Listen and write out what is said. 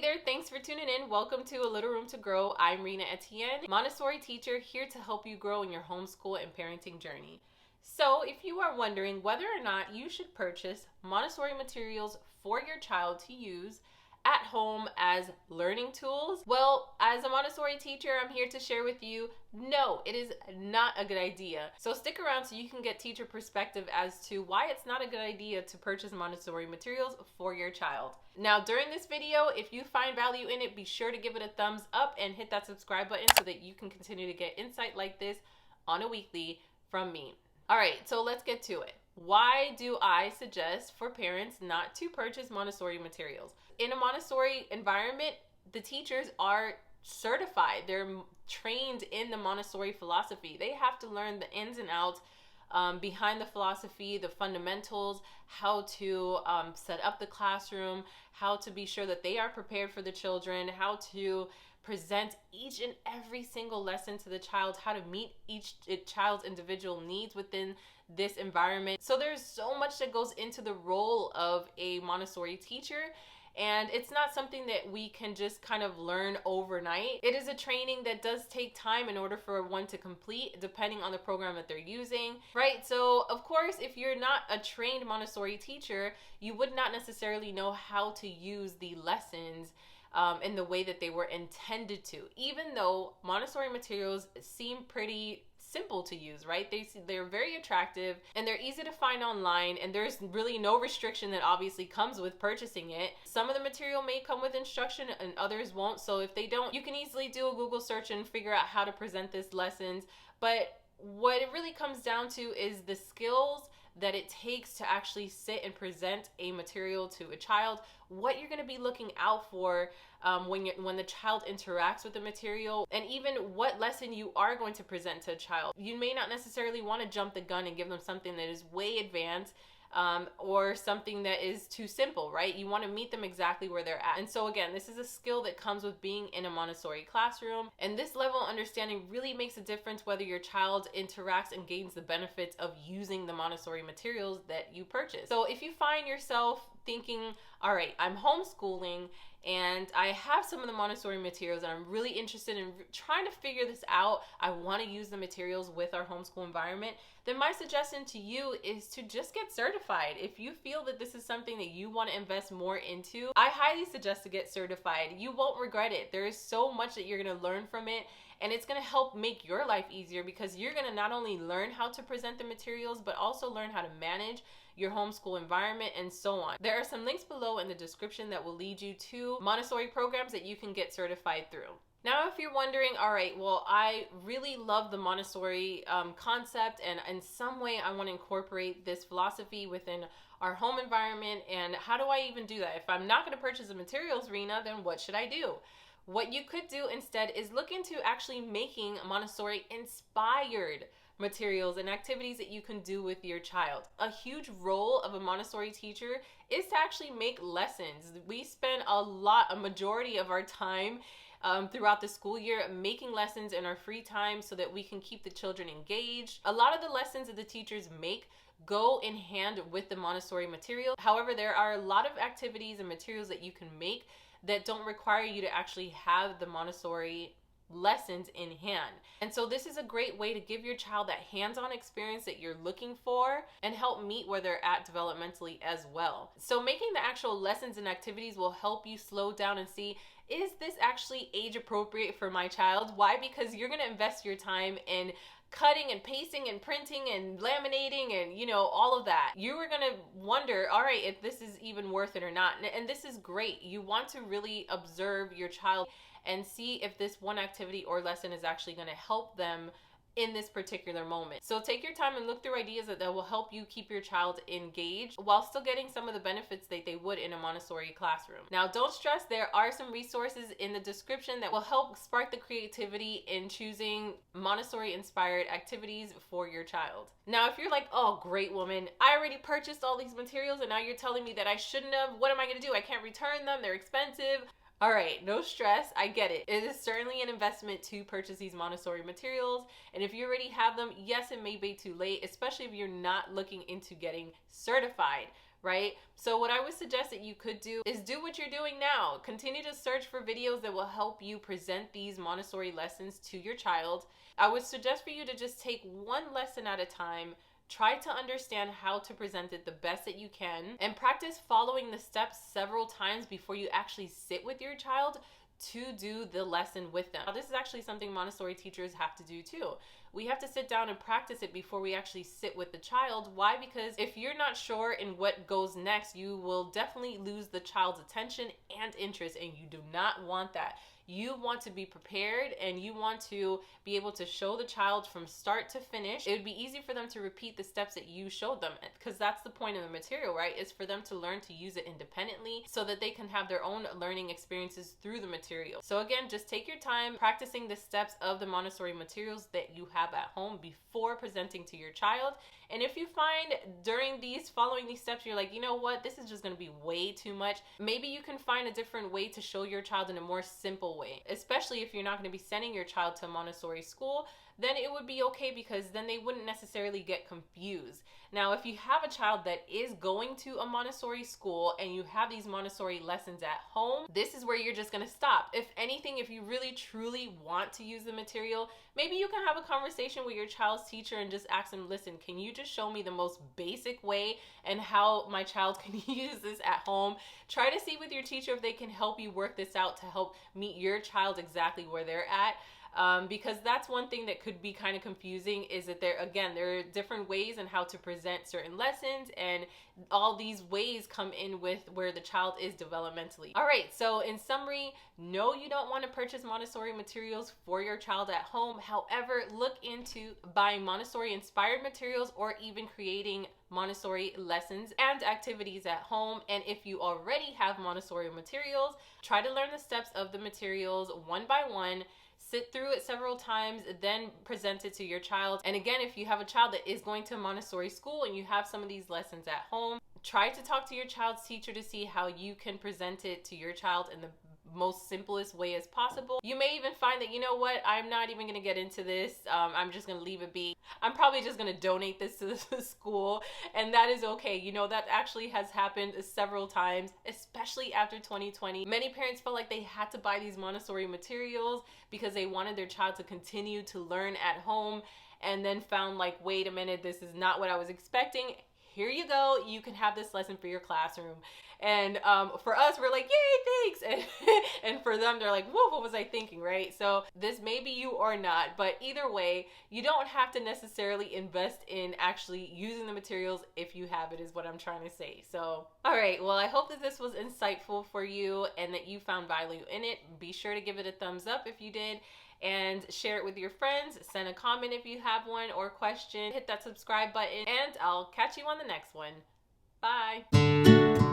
there, thanks for tuning in. Welcome to A Little Room to Grow. I'm Rena Etienne, Montessori teacher, here to help you grow in your homeschool and parenting journey. So if you are wondering whether or not you should purchase Montessori materials for your child to use at home as learning tools, well, as a Montessori teacher, I'm here to share with you, no, it is not a good idea. So stick around so you can get teacher perspective as to why it's not a good idea to purchase Montessori materials for your child. Now, during this video, if you find value in it, be sure to give it a thumbs up and hit that subscribe button so that you can continue to get insight like this on a weekly from me. All right, so let's get to it. Why do I suggest for parents not to purchase Montessori materials? In a Montessori environment, the teachers are certified. They're trained in the Montessori philosophy. They have to learn the ins and outs behind the philosophy, the fundamentals, how to set up the classroom, how to be sure that they are prepared for the children, how to present each and every single lesson to the child, how to meet each child's individual needs within this environment. So there's so much that goes into the role of a Montessori teacher. And it's not something that we can just kind of learn overnight. It is a training that does take time in order for one to complete, depending on the program that they're using, right? So, of course, if you're not a trained Montessori teacher, you would not necessarily know how to use the lessons in the way that they were intended to, even though Montessori materials seem pretty simple to use, right? They're very attractive and they're easy to find online, and there's really no restriction that obviously comes with purchasing it. Some of the material may come with instruction and others won't, so if they don't, you can easily do a Google search and figure out how to present this lessons. But what it really comes down to is the skills that it takes to actually sit and present a material to a child, what you're going to be looking out for when the child interacts with the material, and even what lesson you are going to present to a child. You may not necessarily want to jump the gun and give them something that is way advanced or something that is too simple, right? You want to meet them exactly where they're at. And so again, this is a skill that comes with being in a Montessori classroom. And this level of understanding really makes a difference whether your child interacts and gains the benefits of using the Montessori materials that you purchase. So if you find yourself thinking, all right, I'm homeschooling and I have some of the Montessori materials and I'm really interested in trying to figure this out, I want to use the materials with our homeschool environment, then my suggestion to you is to just get certified. If you feel that this is something that you want to invest more into, I highly suggest to get certified. You won't regret it. There is so much that you're going to learn from it, and it's going to help make your life easier because you're going to not only learn how to present the materials, but also learn how to manage your homeschool environment and so on. There are some links below in the description that will lead you to Montessori programs that you can get certified through. Now, if you're wondering, all right, well, I really love the Montessori concept, and in some way I want to incorporate this philosophy within our home environment, and how do I even do that? If I'm not going to purchase the materials, Rena, then what should I do? What you could do instead is look into actually making Montessori-inspired materials and activities that you can do with your child. A huge role of a Montessori teacher is to actually make lessons. We spend a majority of our time throughout the school year making lessons in our free time so that we can keep the children engaged. A lot of the lessons that the teachers make go in hand with the Montessori material. However, there are a lot of activities and materials that you can make that don't require you to actually have the Montessori lessons in hand. And so this is a great way to give your child that hands-on experience that you're looking for and help meet where they're at developmentally as well. So making the actual lessons and activities will help you slow down and see, is this actually age appropriate for my child? Why? Because you're going to invest your time in cutting and pasting and printing and laminating and all of that. You are going to wonder, all right, if this is even worth it or not. And this is great. You want to really observe your child and see if this one activity or lesson is actually going to help them in this particular moment. So take your time and look through ideas that will help you keep your child engaged while still getting some of the benefits that they would in a Montessori classroom. Now, don't stress, there are some resources in the description that will help spark the creativity in choosing Montessori-inspired activities for your child. Now, if you're like, oh, great woman, I already purchased all these materials and now you're telling me that I shouldn't have, what am I going to do? I can't return them, they're expensive. All right, no stress, I get it. It is certainly an investment to purchase these Montessori materials, and if you already have them, yes, it may be too late, especially if you're not looking into getting certified. right? So what I would suggest that you could do is do what you're doing now. Continue to search for videos that will help you present these Montessori lessons to your child. I would suggest for you to just take one lesson at a time. Try to understand how to present it the best that you can, and practice following the steps several times before you actually sit with your child to do the lesson with them. Now, this is actually something Montessori teachers have to do too. We have to sit down and practice it before we actually sit with the child. Why? Because if you're not sure in what goes next, you will definitely lose the child's attention and interest, and you do not want that. You want to be prepared, and you want to be able to show the child from start to finish. It would be easy for them to repeat the steps that you showed them, because that's the point of the material, right? It's for them to learn to use it independently so that they can have their own learning experiences through the material. So again, just take your time practicing the steps of the Montessori materials that you have at home before presenting to your child. And if you find during following these steps, you're like, you know what, this is just going to be way too much, maybe you can find a different way to show your child in a more simple way, especially if you're not going to be sending your child to a Montessori school. Then it would be okay, because then they wouldn't necessarily get confused. Now, if you have a child that is going to a Montessori school and you have these Montessori lessons at home, this is where you're just going to stop. If anything, if you really truly want to use the material, maybe you can have a conversation with your child's teacher and just ask them, listen, can you just show me the most basic way and how my child can use this at home? Try to see with your teacher if they can help you work this out to help meet your child exactly where they're at. Because that's one thing that could be kind of confusing, is that there are different ways on how to present certain lessons, and all these ways come in with where the child is developmentally. All right, so in summary, no, you don't want to purchase Montessori materials for your child at home. However, look into buying Montessori inspired materials, or even creating Montessori lessons and activities at home. And if you already have Montessori materials, try to learn the steps of the materials one by one. Sit through it several times, then present it to your child. And again, if you have a child that is going to a Montessori school and you have some of these lessons at home, try to talk to your child's teacher to see how you can present it to your child in the most simplest way as possible. You may even find that, you know what, I'm not even going to get into this. I'm just going to leave it be. I'm probably just going to donate this to the school, and that is okay. You know, that actually has happened several times, especially after 2020. Many parents felt like they had to buy these Montessori materials because they wanted their child to continue to learn at home, and then found like, wait a minute, this is not what I was expecting. Here you go. You can have this lesson for your classroom. And for us, we're like, yay, thanks. And for them, they're like, whoa, what was I thinking, right? So this may be you or not, but either way, you don't have to necessarily invest in actually using the materials if you have it, is what I'm trying to say. So, all right, well, I hope that this was insightful for you and that you found value in it. Be sure to give it a thumbs up if you did, and share it with your friends. Send a comment if you have one or question. Hit that subscribe button, and I'll catch you on the next one. Bye.